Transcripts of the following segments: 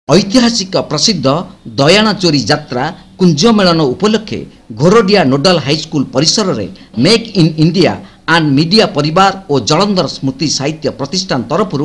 ऐतिहासिक प्रसिद्ध दयाना चोरी यात्रा कुंज मेलन उपलक्षे घोरडिया नोडाल हाईस्कूल परिसर में make in India and media परिवार और जलंधर स्मृति साहित्य प्रतिष्ठान तरफ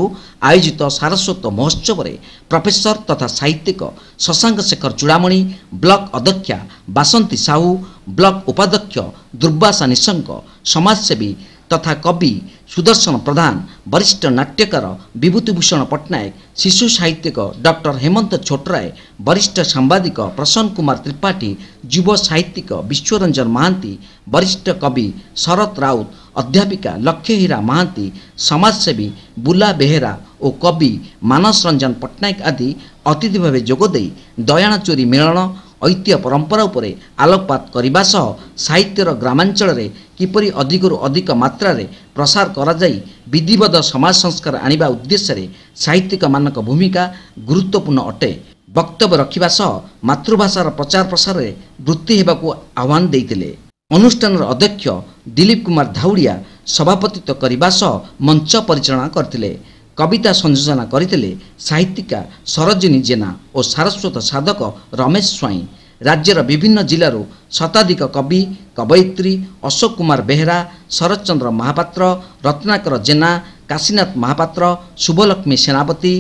आयोजित सारस्वत महोत्सव में प्रोफेसर तथा साहित्यिक शशांक शेखर चूड़ामणि, ब्लॉक अध्यक्षा बासंती साहू, ब्लॉक उपाध्यक्ष दुर्वासा निशंक, समाजसेवी तथा कवि सुदर्शन प्रधान, वरिष्ठ नाट्यकार विभूतिभूषण पट्टनायक, शिशु साहित्यिक डॉक्टर हेमंत छोटराय, वरिष्ठ सांबादिक प्रसन्न कुमार त्रिपाठी, युव साहित्यिक विश्वरंजन महांती, वरिष्ठ कवि शरत राउत, अध्यापिका लक्ष्यहीरा महांती, समाजसेवी बुला बेहेरा और कवि मानस रंजन पट्टनायक आदि अतिथि भाव जोगदे दयाना चोरी मिलन ऐतिह्य परंपरा उपरे आलोकपात करने सह साहित्यर ग्रामांचल रे किपरि अधिकरु अधिक मात्रा रे प्रसार करा जाई विधिवत समाज संस्कार आनिबा उद्देश्य रे साहित्यिक मानक भूमिका गुरुत्वपूर्ण अटे। वक्तव्य रखिबा सह मातृभाषार प्रचार प्रसार रे वृत्ति हेबाकू आह्वान देइतिले। अनुष्ठान अध्यक्ष दिलीप कुमार धाउड़िया सभापतित्व करने सह मंच परिचालना करथिले। कविता संयोजना करथिले साहित्यिका सरोजिनी जेना और सारस्वत साधक रमेश स्वाई। राज्यर विभिन्न जिलारू शताधिक कवि कवयित्री अशोक कुमार बेहेरा, शरद चंद्र महापात्र, रत्नाकर जेना, काशीनाथ महापात्र, शुभलक्ष्मी सेनापति,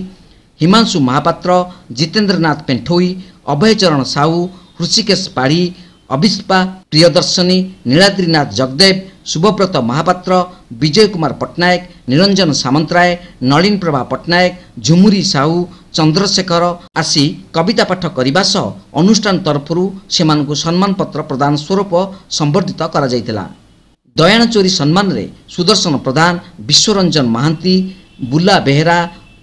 हिमांशु महापात्र, जितेंद्रनाथ पेंठोई, अभयचरण साहू, ऋषिकेश पाढ़ी, अभिष्पा प्रियदर्शनी, नीलाद्रीनाथ जगदेव, शुभव्रत महापात्र, विजय कुमार पट्टनायक, निरंजन सामंतराय, नलिन प्रभा पट्टनायक, झुमुरी साहू, चंद्रशेखर आसी कविता पाठ करने सह अनुष्ठान तरफरू सेमानकु सम्मान पत्र प्रदान स्वरूप संबर्धित करा जायतिला। दयाना चोरी सम्मान रे सुदर्शन प्रधान, विश्वरंजन महांती, बुला बेहेरा,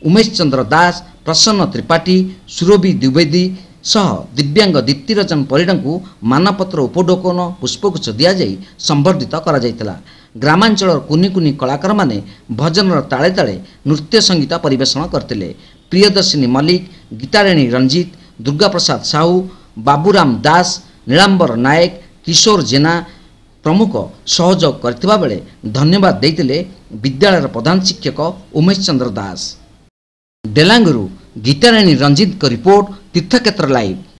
उमेश चंद्र दास, प्रसन्न त्रिपाठी, सुरभि द्विवेदी सह दिव्यांग दीप्तिरंजन परिड़ा को मानपत्र उपढोकन पुष्पगुच्छ दिया जाई संबर्धित करा जायतिला। ग्रामांचल कुनी कुनी कलाकार माने भजन ताले ताले नृत्य संगीत परिवेषण करथिले। प्रियदर्शिनी मल्लिक, गीताराणी रंजीत, दुर्गा प्रसाद साहू, बाबूराम दास, नीलांबर नायक, किशोर जेना प्रमुख सहयोग करथिबा बेले धन्यवाद देइतिले विद्यालय प्रधान शिक्षक उमेश चंद्र दास। डेलांगरू गीताराणी रंजीत को रिपोर्ट, तीर्थक्षेत्र लाइव।